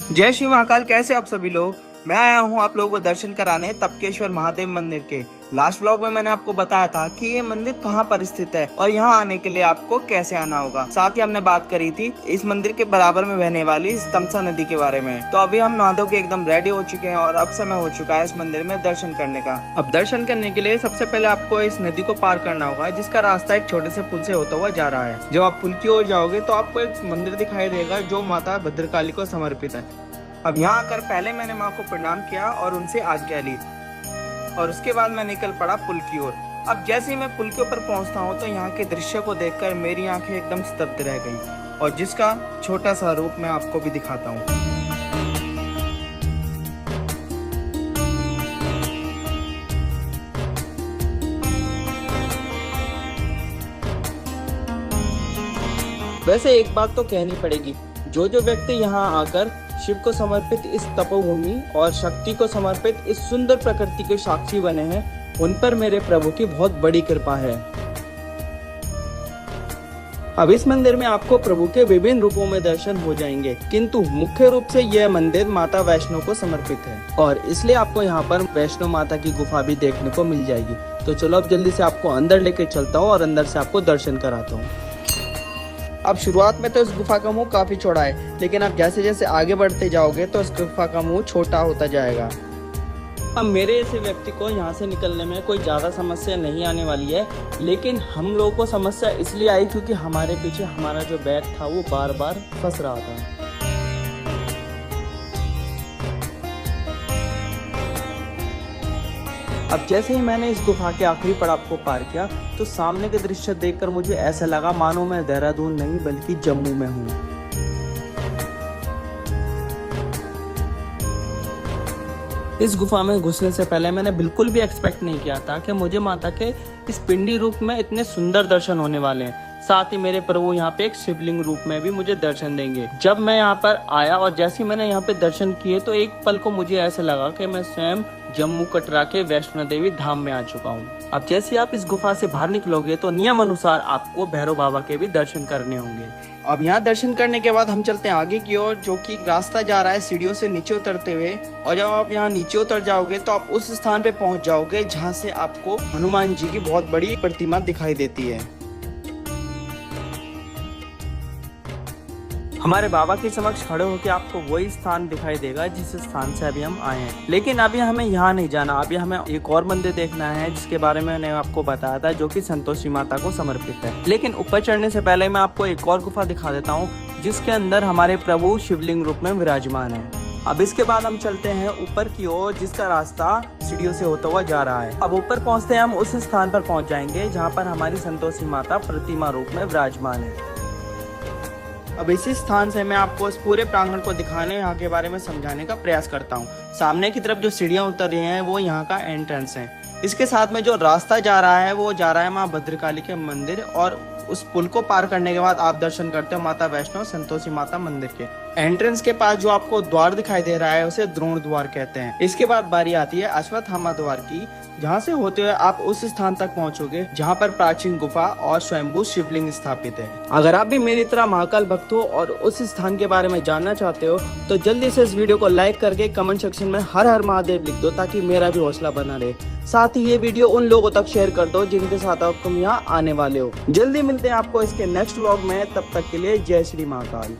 जय श्री महाकाल। कैसे आप सभी लोग। मैं आया हूँ आप लोगों को दर्शन कराने तपकेश्वर महादेव मंदिर के। लास्ट व्लॉग में मैंने आपको बताया था कि ये मंदिर कहाँ पर स्थित है और यहाँ आने के लिए आपको कैसे आना होगा। साथ ही हमने बात करी थी इस मंदिर के बराबर में बहने वाली इस तमसा नदी के बारे में। तो अभी हम नहा के एकदम रेडी हो चुके हैं और अब समय हो चुका है इस मंदिर में दर्शन करने का। अब दर्शन करने के लिए सबसे पहले आपको इस नदी को पार करना होगा, जिसका रास्ता एक छोटे से पुल से होता हुआ जा रहा है। जब आप पुल की ओर जाओगे तो आपको एक मंदिर दिखाई देगा जो माता भद्रकाली को समर्पित है। अब यहाँ आकर पहले मैंने माँ को प्रणाम किया और उनसे आज्ञा ली और उसके बाद मैं निकल पड़ा पुल की ओर। अब जैसे ही मैं पुल के ऊपर पहुँचता हूँ तो यहाँ के दृश्य को देखकर मेरी आंखें एकदम स्तब्ध रह गई और जिसका छोटा सा रूप मैं आपको भी दिखाता हूँ। वैसे एक बात तो कहनी पड़ेगी, जो व्यक्ति यहाँ आकर शिव को समर्पित इस तपोभूमि और शक्ति को समर्पित इस सुंदर प्रकृति के साक्षी बने हैं, उन पर मेरे प्रभु की बहुत बड़ी कृपा है। अब इस मंदिर में आपको प्रभु के विभिन्न रूपों में दर्शन हो जाएंगे, किंतु मुख्य रूप से यह मंदिर माता वैष्णो को समर्पित है और इसलिए आपको यहाँ पर वैष्णो माता की गुफा भी देखने को मिल जाएगी। तो चलो अब जल्दी से आपको अंदर लेके चलता हूँ और अंदर से आपको दर्शन कराता हूँ। अब शुरुआत में तो इस गुफा का मुंह काफी चौड़ा है, लेकिन आप जैसे जैसे आगे बढ़ते जाओगे तो इस गुफा का मुंह छोटा होता जाएगा। अब मेरे ऐसे व्यक्ति को यहाँ से निकलने में कोई ज्यादा समस्या नहीं आने वाली है, लेकिन हम लोगों को समस्या इसलिए आई क्योंकि हमारे पीछे हमारा जो बैग था वो बार बार फंस रहा था। अब जैसे ही मैंने इस गुफा के आखिरी पड़ाव को पार किया तो सामने के दृश्य देखकर मुझे ऐसा लगा मानो मैं देहरादून नहीं बल्कि जम्मू में हूँ। इस गुफा में घुसने से पहले मैंने बिल्कुल भी एक्सपेक्ट नहीं किया था कि मुझे माता के इस पिंडी रूप में इतने सुंदर दर्शन होने वाले हैं। साथ ही मेरे प्रभु यहाँ पे एक शिवलिंग रूप में भी मुझे दर्शन देंगे। जब मैं यहाँ पर आया और जैसे ही मैंने यहाँ पे दर्शन किए तो एक पल को मुझे ऐसा लगा कि मैं स्वयं जम्मू कटरा के वैष्णो देवी धाम में आ चुका हूँ। अब जैसे आप इस गुफा से बाहर निकलोगे तो नियम अनुसार आपको भैरव बाबा के भी दर्शन करने होंगे। अब यहाँ दर्शन करने के बाद हम चलते हैं आगे की ओर, जो कि रास्ता जा रहा है सीढ़ियों से नीचे उतरते हुए। और जब आप यहाँ नीचे उतर जाओगे तो आप उस स्थान पे पहुँच जाओगे जहाँ से आपको हनुमान जी की बहुत बड़ी प्रतिमा दिखाई देती है। हमारे बाबा के समक्ष खड़े होकर आपको वही स्थान दिखाई देगा जिस स्थान से अभी हम आए हैं। लेकिन अभी हमें यहाँ नहीं जाना, अभी हमें एक और मंदिर देखना है जिसके बारे में मैंने आपको बताया था, जो कि संतोषी माता को समर्पित है। लेकिन ऊपर चढ़ने से पहले मैं आपको एक और गुफा दिखा देता हूँ जिसके अंदर हमारे प्रभु शिवलिंग रूप में विराजमान है। अब इसके बाद हम चलते हैं ऊपर की ओर, जिसका रास्ता सीढ़ियों से होता हुआ जा रहा है। अब ऊपर पहुँचते हैं हम उस स्थान पर पहुँच जाएंगे जहाँ पर हमारी संतोषी माता प्रतिमा रूप में विराजमान है। अब इसी स्थान से मैं आपको इस पूरे प्रांगण को दिखाने, यहाँ के बारे में समझाने का प्रयास करता हूँ। सामने की तरफ जो सीढ़ियाँ उतर रही हैं वो यहाँ का एंट्रेंस है। इसके साथ में जो रास्ता जा रहा है वो जा रहा है माँ भद्रकाली के मंदिर, और उस पुल को पार करने के बाद आप दर्शन करते हो माता वैष्णो संतोषी माता मंदिर के। एंट्रेंस के पास जो आपको द्वार दिखाई दे रहा है उसे द्रोण द्वार कहते हैं। इसके बाद बारी आती है अश्वत्थामा द्वार की, जहाँ से होते हुए आप उस स्थान तक पहुँचोगे जहाँ पर प्राचीन गुफा और स्वयंभू शिवलिंग स्थापित है। अगर आप भी मेरी तरह महाकाल भक्त हो और उस स्थान के बारे में जानना चाहते हो तो जल्दी से इस वीडियो को लाइक करके कमेंट सेक्शन में हर हर महादेव लिख दो, ताकि मेरा भी हौसला बना रहे। साथ ही ये वीडियो उन लोगों तक शेयर कर दो जिनके साथ आप तुम यहाँ आने वाले हो। जल्दी मिलते हैं आपको इसके नेक्स्ट व्लॉग में, तब तक के लिए जय श्री महाकाल।